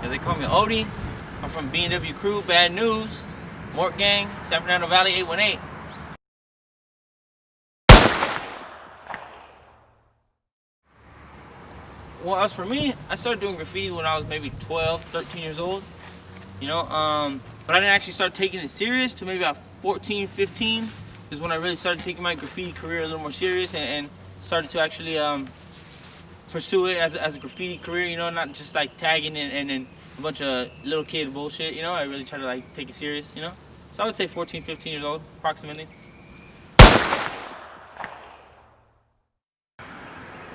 Yeah, they call me OADE. I'm from B&W Crew, Bad News, Mort Gang, San Fernando Valley 818. Well, as for me, I started doing graffiti when I was maybe 12, 13 years old, you know, but I didn't actually start taking it serious till maybe about 14, 15 is when I really started taking my graffiti career a little more serious and started to actually pursue it as a graffiti career, you know, not just like tagging and a bunch of little kid bullshit, you know. I really try to like take it serious, you know. So I would say 14, 15 years old, approximately.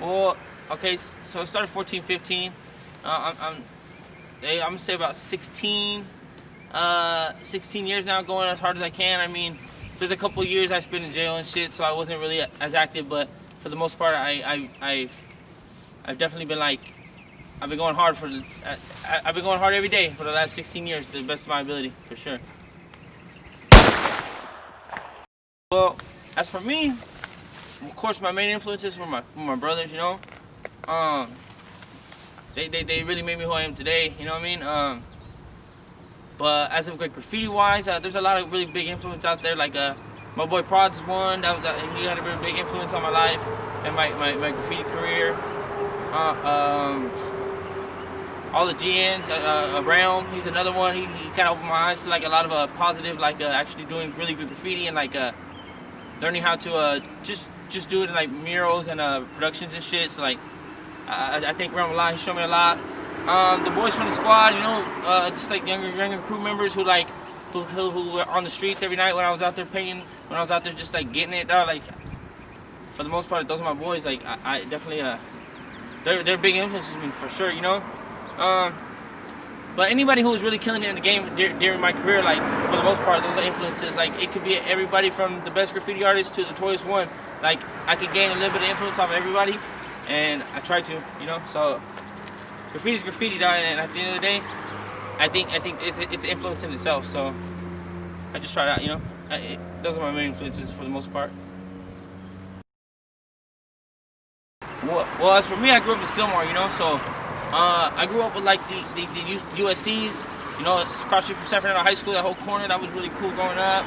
Well, okay, so I started 14, 15. I'm gonna say about 16 years now, going as hard as I can. I mean, there's a couple years I spent in jail and shit, so I wasn't really as active, but for the most part, I've definitely been like, I've been going hard I've been going hard every day for the last 16 years, to the best of my ability, for sure. Well, as for me, of course, my main influences were my brothers, you know. They really made me who I am today, you know what I mean? But as of like graffiti-wise, there's a lot of really big influence out there. Like my boy Prod's one. He had a really big influence on my life and my graffiti career. All the GNs, Realm, he's another one. He kind of opened my eyes to like a lot of positive, like actually doing really good graffiti and like learning how to just do it in like murals and productions and shit. So like I think Realm a lot. He showed me a lot. The boys from the squad, you know, just like younger crew members who like who were on the streets every night when I was out there painting, when I was out there just like getting it. Like for the most part, those are my boys. Like I definitely they're big influences on me for sure, you know. But anybody who was really killing it in the game during my career, like for the most part, those are influences. Like it could be everybody from the best graffiti artist to the notorious one. Like I could gain a little bit of influence off of everybody, and I try to, you know. So graffiti's graffiti, dog, and at the end of the day, I think it's influence in itself. So I just try it out, you know. Those are my main influences for the most part. Well, as for me, I grew up in Sylmar, you know. So I grew up with like the USCs, you know, it's across the street from San Fernando High School. That whole corner, that was really cool growing up.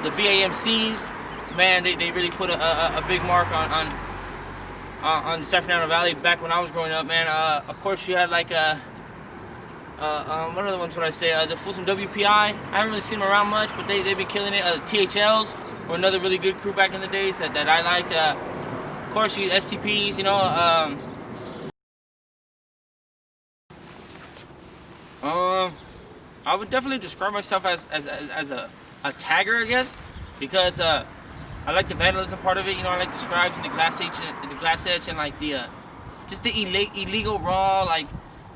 The BAMCs, man, they really put a big mark on the San Fernando Valley back when I was growing up, man. Of course, you had like what other ones would I say? The Folsom WPI. I haven't really seen them around much, but they've been killing it. THLs were another really good crew back in the days that I liked. Of course, you STPs, you know. I would definitely describe myself as a tagger, I guess, because I like the vandalism part of it. You know, I like the scribes and the glass etch and like the just the illegal raw, like,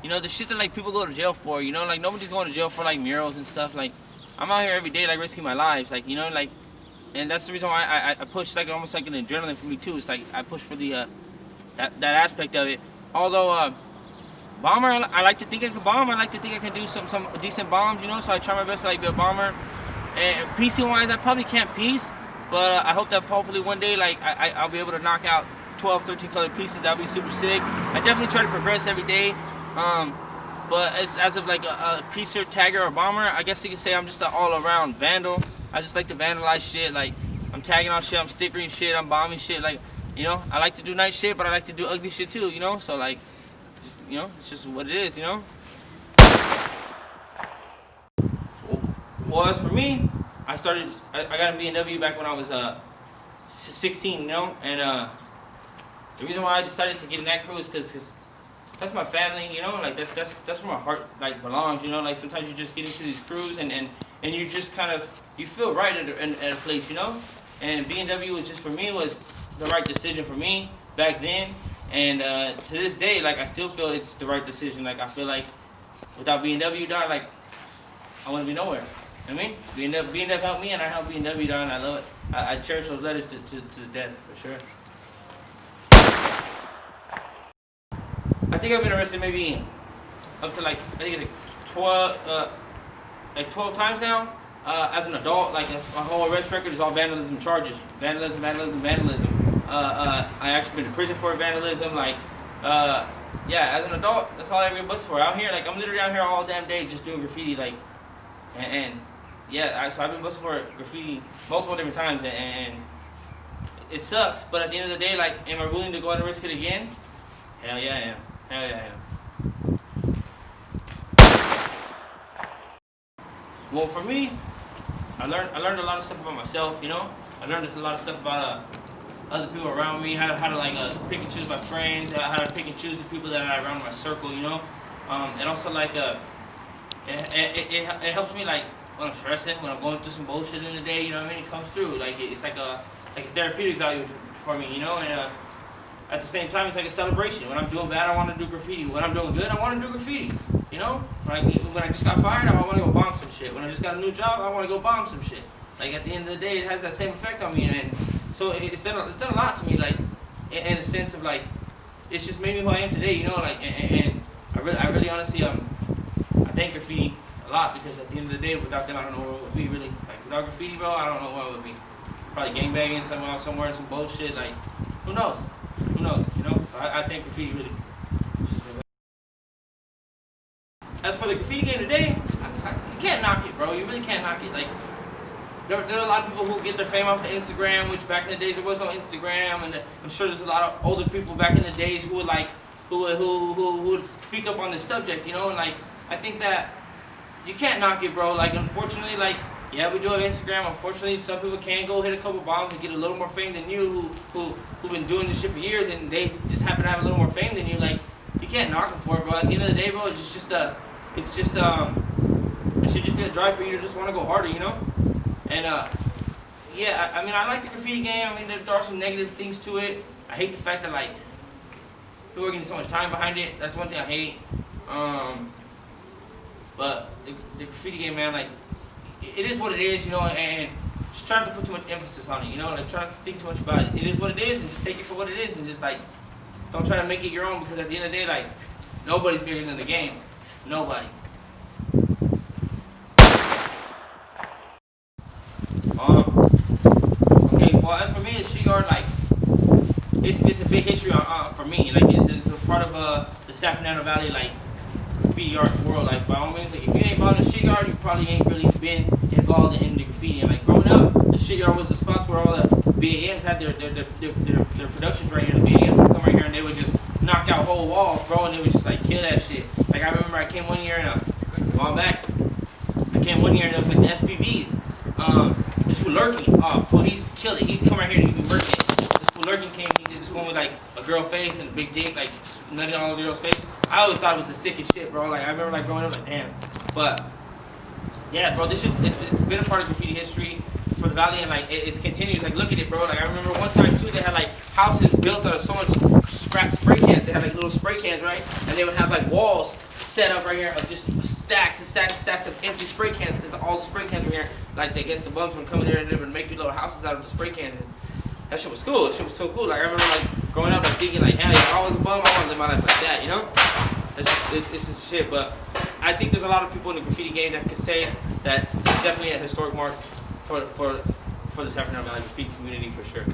you know, the shit that like people go to jail for. You know, like nobody's going to jail for like murals and stuff. Like I'm out here every day, like risking my lives, like, you know, like, and that's the reason why I push like almost like an adrenaline for me too. It's like I push for the that aspect of it. Although bomber, I like to think I can bomb. I like to think I can do some decent bombs, you know. So I try my best to like be a bomber. And piecing wise, I probably can't piece, but I hope that hopefully one day like I'll be able to knock out 12, 13 colored pieces. That'll be super sick. I definitely try to progress every day. But as of like a piecer, tagger, or bomber, I guess you could say I'm just an all-around vandal. I just like to vandalize shit. Like I'm tagging on shit, I'm stickering shit, I'm bombing shit. Like, you know, I like to do nice shit, but I like to do ugly shit too. You know, so like, just, you know, it's just what it is. You know. Well, as for me, I got a B&W back when I was 16, you know, and the reason why I decided to get in that crew is because that's my family, you know, like that's where my heart like belongs, you know. Like sometimes you just get into these crews and you just kind of, you feel right at a place, you know. And B&W was just, for me, was the right decision for me back then, and to this day, like I still feel it's the right decision. Like I feel like without B&W, dog, like I wouldn't be nowhere. You know what I mean? B&W helped me, and I helped B&W, dog, and I love it. I cherish those letters to death, for sure. I think I've been arrested maybe up to like, I think it's 12 times now. As an adult, like my whole arrest record is all vandalism charges. Vandalism. I actually been to prison for vandalism. Like yeah, as an adult, that's all I read books for. Out here, like I'm literally out here all damn day just doing graffiti, like, and yeah, so I've been busted for graffiti multiple different times, and it sucks. But at the end of the day, like, am I willing to go out and risk it again? Hell yeah, I am. Hell yeah, I am. Well, for me, I learned a lot of stuff about myself. You know, I learned a lot of stuff about other people around me, how to like pick and choose my friends, how to pick and choose the people that are around my circle. You know, and also like it helps me like when I'm stressing, when I'm going through some bullshit in the day. You know what I mean? It comes through. Like it's like a therapeutic value for me. You know, and at the same time, it's like a celebration. When I'm doing bad, I want to do graffiti. When I'm doing good, I want to do graffiti. You know, like when I just got fired, I want to go bomb some shit. When I just got a new job, I want to go bomb some shit. Like at the end of the day, it has that same effect on me, and so it's done a lot to me. Like in a sense of like, it's just made me who I am today. You know, like and I really honestly I thank graffiti a lot, because at the end of the day, without them, I don't know where it would be really. Like without graffiti, bro, I don't know where it would be. Probably gangbanging somewhere, some bullshit. Like who knows? Who knows? You know, so I thank graffiti really. As for the graffiti game today, you can't knock it, bro. You really can't knock it. Like, there are a lot of people who get their fame off of Instagram, which back in the days there was no Instagram, and I'm sure there's a lot of older people back in the days who would like, who would speak up on this subject, you know. And like, I think that you can't knock it, bro. Like, unfortunately, like, yeah, we do have Instagram. Unfortunately, some people can go hit a couple bombs and get a little more fame than you, who've been doing this shit for years, and they just happen to have a little more fame than you. Like, you can't knock them for it, bro. At the end of the day, bro, it should just be a drive for you to just want to go harder, you know? And yeah, I mean, I like the graffiti game. I mean, there are some negative things to it. I hate the fact that like people are getting so much time behind it. That's one thing I hate. But the graffiti game, man, like it is what it is, you know. And just try not to put too much emphasis on it, you know. Like try not to think too much about it. It is what it is, and just take it for what it is, and just like don't try to make it your own, because at the end of the day, like nobody's bigger than the game. Nobody. Okay, well, as for me, the street yard, like, it's a big history for me. Like, it's a part of the Sacramento Valley, like, graffiti yard world. Like, by all means, like, if you ain't involved in the street yard, you probably ain't really been involved in the graffiti. And, like, growing up, the street yard was the spots where all the BAMs had their productions right here. The BAMs would come right here, and they would just knock out whole walls, bro, and they would just, like, kill that shit. Like, I remember I came one year, and a while back, I came one year, and it was, like, the SPVs. This fool lurking, fool, he's killed it. He'd come right here and he'd be working. This fool lurking came, he did this one with like a girl face and a big dick, like nutting all over the girl's face. I always thought it was the sickest shit, bro. Like I remember like growing up, like damn. But yeah, bro, this shit's it's been a part of graffiti history for the valley, and like it continues. Like look at it, bro. Like I remember one time too, they had like houses built out of so much scrapped spray cans. They had like little spray cans, right? And they would have like walls set up right here of just stacks and stacks and stacks of empty spray cans, because all the spray cans were here. Like I guess the bums would come in there and they would make you little houses out of the spray cans. And that shit was cool. That shit was so cool. Like I remember like growing up, like thinking like, hell, if I was a bum, I want to live my life like that, you know? It's just shit. But I think there's a lot of people in the graffiti game that could say that it's definitely a historic mark for the Sacramento Valley graffiti community for sure.